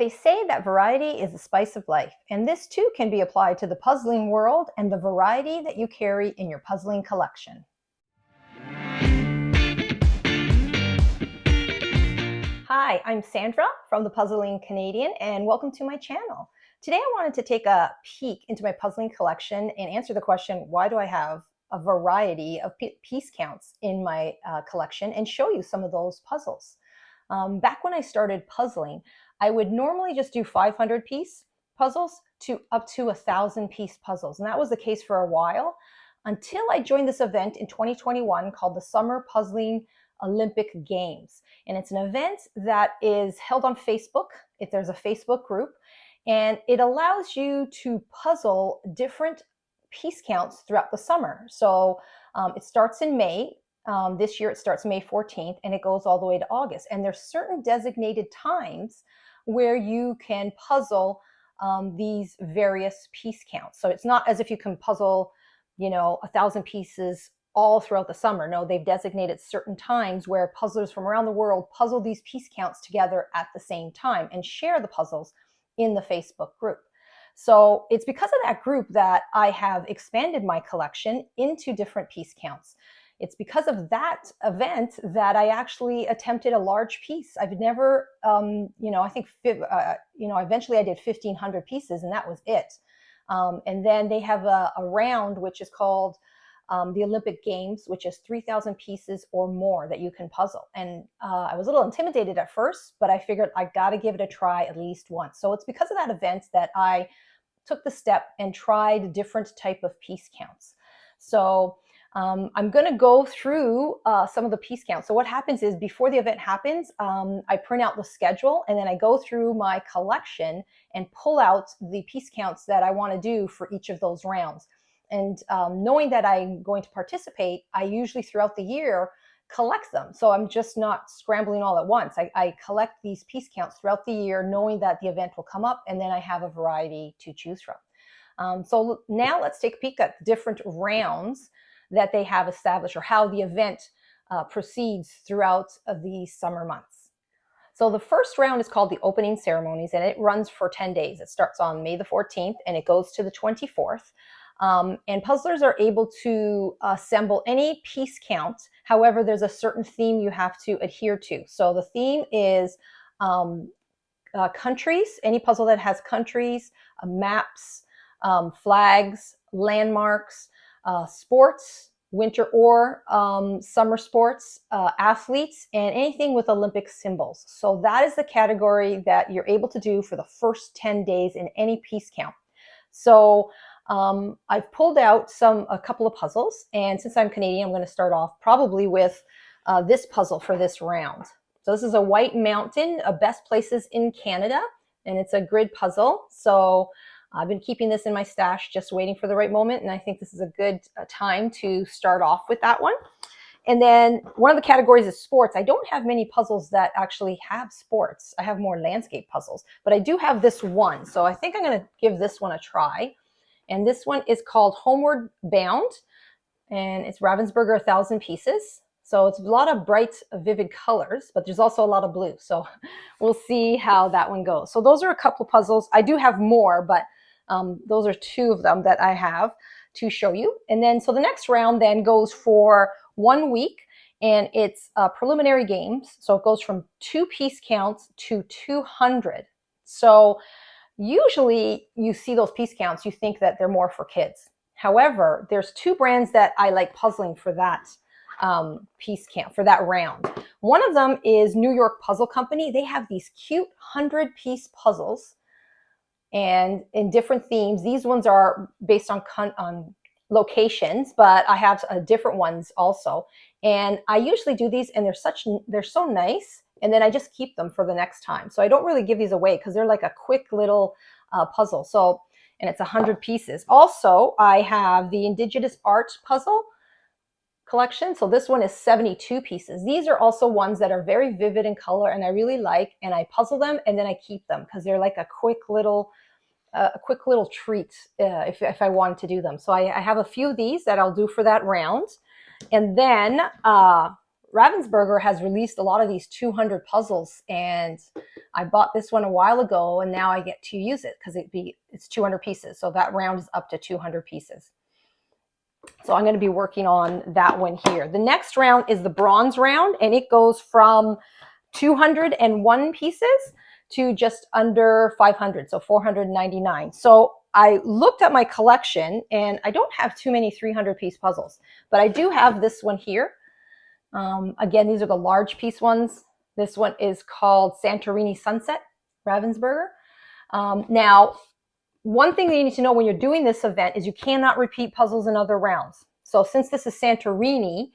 They say that variety is the spice of life, and this too can be applied to the puzzling world and the variety that you carry in your puzzling collection. Hi, I'm Sandra from the Puzzling Canadian, and welcome to my channel. Today I wanted to take a peek into my puzzling collection and answer the question, why do I have a variety of piece counts in my collection, and show you some of those puzzles. Back when I started puzzling, I would normally just do 500 piece puzzles to up to 1,000 piece puzzles. And that was the case for a while until I joined this event in 2021 called the Summer Puzzling Olympic Games. And it's an event that is held on Facebook. If there's a Facebook group, and it allows you to puzzle different piece counts throughout the summer. So it starts in May. This year it starts May 14th and it goes all the way to August. And there's certain designated times where you can puzzle these various piece counts. So it's not as if you can puzzle, 1,000 pieces all throughout the summer. No, they've designated certain times where puzzlers from around the world puzzle these piece counts together at the same time and share the puzzles in the Facebook group. So it's because of that group that I have expanded my collection into different piece counts. It's because of that event that I actually attempted a large piece. I've never, I think, eventually I did 1,500 pieces and that was it. And then they have a round which is called the Olympic Games, which is 3,000 pieces or more that you can puzzle. And I was a little intimidated at first, but I figured I got to give it a try at least once. So it's because of that event that I took the step and tried different type of piece counts. So I'm going to go through some of the piece counts. So what happens is before the event happens, I print out the schedule and then I go through my collection and pull out the piece counts that I want to do for each of those rounds. And knowing that I'm going to participate, I usually throughout the year collect them. So I'm just not scrambling all at once. I collect these piece counts throughout the year, knowing that the event will come up, and then I have a variety to choose from. So now let's take a peek at different rounds that they have established, or how the event proceeds throughout the summer months. So the first round is called the opening ceremonies, and it runs for 10 days. It starts on May the 14th and it goes to the 24th. And puzzlers are able to assemble any piece count. However, there's a certain theme you have to adhere to. So the theme is countries, any puzzle that has countries, maps, flags, landmarks, sports, winter or summer sports, athletes, and anything with Olympic symbols. So that is the category that you're able to do for the first 10 days in any piece count. So I've pulled out a couple of puzzles, and since I'm Canadian, I'm going to start off probably with this puzzle for this round. So this is a White Mountain, best places in Canada, and it's a grid puzzle. So I've been keeping this in my stash, just waiting for the right moment, and I think this is a good time to start off with that one. And then one of the categories is sports. I don't have many puzzles that actually have sports. I have more landscape puzzles, but I do have this one. So I think I'm going to give this one a try. And this one is called Homeward Bound, and it's Ravensburger 1,000 pieces. So it's a lot of bright, vivid colors, but there's also a lot of blue. So we'll see how that one goes. So those are a couple of puzzles. I do have more, but those are two of them that I have to show you. And then, so the next round then goes for 1 week, and it's preliminary games. So it goes from 2 piece counts to 200. So usually you see those piece counts, you think that they're more for kids. However, there's 2 brands that I like puzzling for that piece count, for that round. One of them is New York Puzzle Company. They have these cute 100-piece puzzles and in different themes. These ones are based on locations, but I have different ones also. And I usually do these, and they're so nice. And then I just keep them for the next time. So I don't really give these away because they're like a quick little puzzle. So, and it's 100 pieces. Also, I have the Indigenous Art Puzzle collection. So this one is 72 pieces. These are also ones that are very vivid in color and I really like, and I puzzle them and then I keep them because they're like a quick little treat if I wanted to do them. So I have a few of these that I'll do for that round. And then Ravensburger has released a lot of these 200 puzzles, and I bought this one a while ago, and now I get to use it because it's 200 pieces. So that round is up to 200 pieces. So I'm going to be working on that one here. The next round is the bronze round, and it goes from 201 pieces to just under 500, so 499. So I looked at my collection, and I don't have too many 300-piece puzzles, but I do have this one here. Again, these are the large piece ones. This one is called Santorini Sunset, Ravensburger. Now, one thing that you need to know when you're doing this event is you cannot repeat puzzles in other rounds. So since this is Santorini,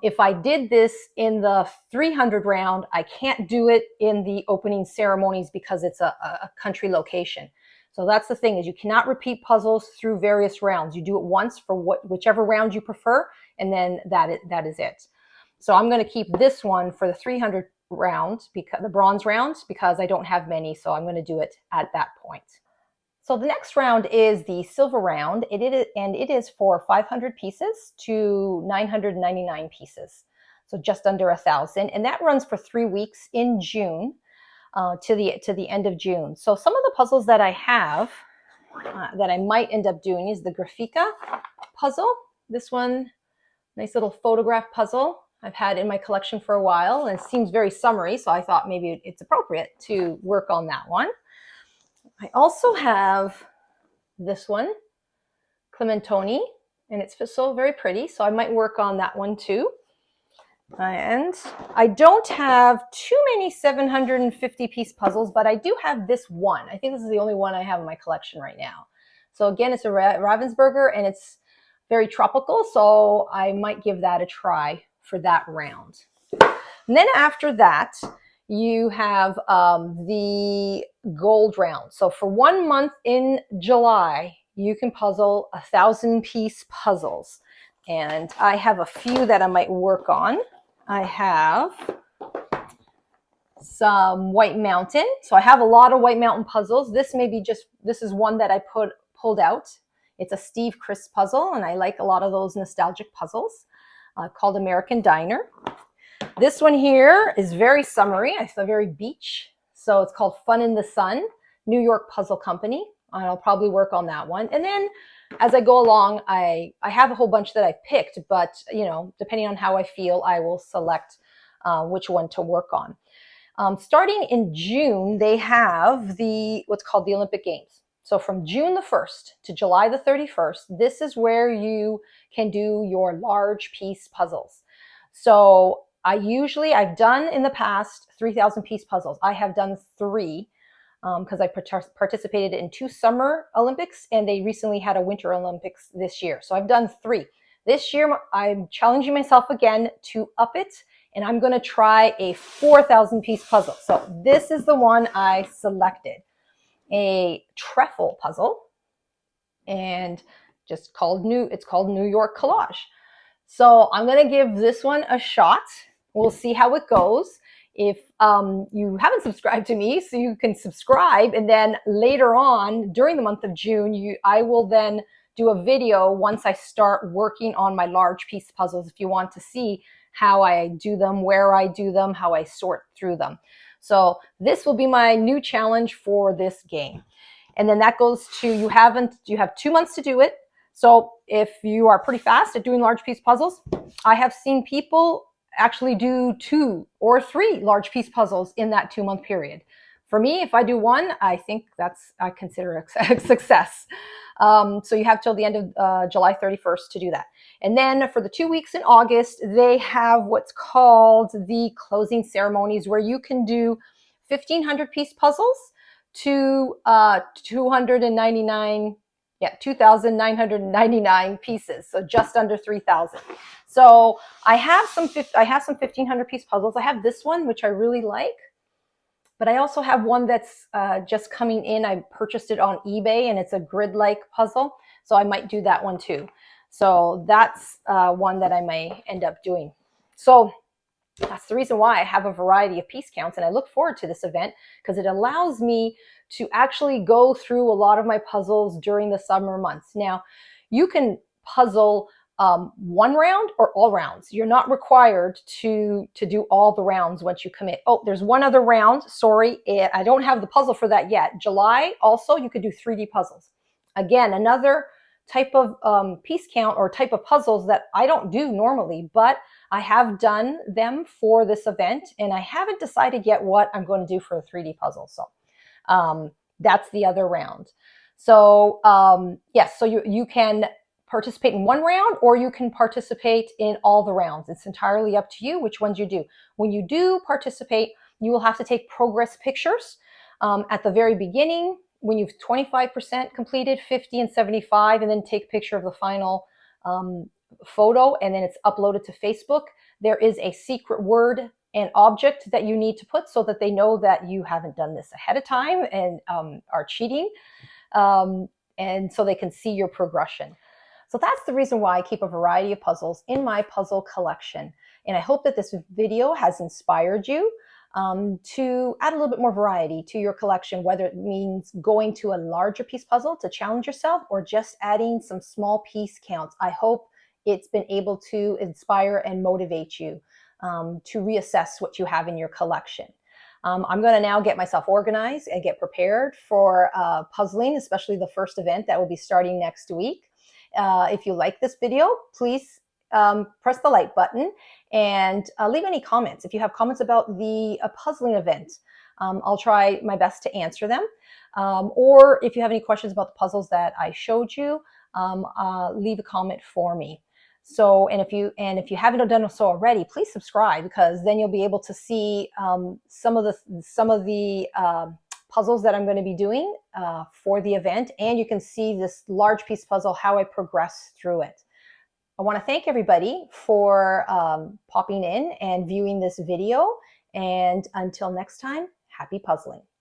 if I did this in the 300 round, I can't do it in the opening ceremonies because it's a country location. So that's the thing, is you cannot repeat puzzles through various rounds. You do it once for whichever round you prefer, and then that is it. So I'm going to keep this one for the 300 round, because the bronze round, because I don't have many, so I'm going to do it at that point. So the next round is the silver round, and it is for 500 pieces to 999 pieces, so just under 1,000, and that runs for 3 weeks in June to the end of June. So some of the puzzles that I have that I might end up doing is the Grafica puzzle. This one, nice little photograph puzzle I've had in my collection for a while, and it seems very summery, so I thought maybe it's appropriate to work on that one. I also have this one, Clementoni, and it's so very pretty, so I might work on that one too. And I don't have too many 750-piece puzzles, but I do have this one. I think this is the only one I have in my collection right now. So again, it's a Ravensburger, and it's very tropical, so I might give that a try for that round. And then after that, you have the gold round. So for 1 month in July, you can puzzle 1,000-piece puzzles. And I have a few that I might work on. I have some White Mountain. So I have a lot of White Mountain puzzles. This is one that I pulled out. It's a Steve Crisp puzzle, and I like a lot of those nostalgic puzzles, called American Diner. This one here is very summery. It's a very beach. So it's called Fun in the Sun, New York Puzzle Company. I'll probably work on that one. And then as I go along, I have a whole bunch that I picked, but depending on how I feel, I will select which one to work on. Starting in June, they have what's called the Olympic Games. So from June the 1st to July the 31st, this is where you can do your large piece puzzles. So I've done in the past 3,000-piece puzzles. I have done 3 because I participated in 2 summer Olympics, and they recently had a winter Olympics this year. So I've done 3. This year, I'm challenging myself again to up it, and I'm going to try a 4,000-piece puzzle. So this is the one I selected, a trefoil puzzle, and it's called New York Collage. So I'm going to give this one a shot. We'll see how it goes. If you haven't subscribed to me, so you can subscribe, and then later on during the month of June, I will then do a video once I start working on my large piece puzzles, if you want to see how I do them, where I do them, how I sort through them. So this will be my new challenge for this game. And then that goes to, you have 2 months to do it. So if you are pretty fast at doing large piece puzzles, I have seen people actually do 2 or 3 large piece puzzles in that 2-month period. For me, if I do 1, I think I consider a success. So you have till the end of July 31st to do that. And then for the 2 weeks in August, they have what's called the closing ceremonies, where you can do 1,500-piece puzzles to 2,999 pieces, so just under 3,000. So I have some 1,500-piece puzzles. I have this one, which I really like, but I also have one that's just coming in. I purchased it on eBay, and it's a grid-like puzzle, so I might do that one too. So that's one that I may end up doing. So that's the reason why I have a variety of piece counts, and I look forward to this event because it allows me to actually go through a lot of my puzzles during the summer months. Now, you can puzzle one round or all rounds. You're not required to do all the rounds once you commit. Oh, there's one other round. Sorry, I don't have the puzzle for that yet. July, also, you could do 3D puzzles. Again, another type of piece count or type of puzzles that I don't do normally, but I have done them for this event, and I haven't decided yet what I'm going to do for a 3D puzzle. So that's the other round. So yes, so you can participate in one round, or you can participate in all the rounds. It's entirely up to you which ones you do. When you do participate, you will have to take progress pictures at the very beginning when you've 25% completed, 50 and 75, and then take a picture of the final photo, and then it's uploaded to Facebook. There is a secret word and object that you need to put so that they know that you haven't done this ahead of time and are cheating, and so they can see your progression. So that's the reason why I keep a variety of puzzles in my puzzle collection. And I hope that this video has inspired you to add a little bit more variety to your collection, whether it means going to a larger piece puzzle to challenge yourself or just adding some small piece counts. I hope it's been able to inspire and motivate you to reassess what you have in your collection. I'm going to now get myself organized and get prepared for puzzling, especially the first event that will be starting next week. If you like this video, please press the like button and leave any comments. If you have comments about the puzzling event, I'll try my best to answer them. Or if you have any questions about the puzzles that I showed you, leave a comment for me. So, and if you haven't done so already, please subscribe, because then you'll be able to see some of the puzzles that I'm going to be doing for the event, and you can see this large piece puzzle, how I progress through it. I want to thank everybody for popping in and viewing this video, and until next time, happy puzzling.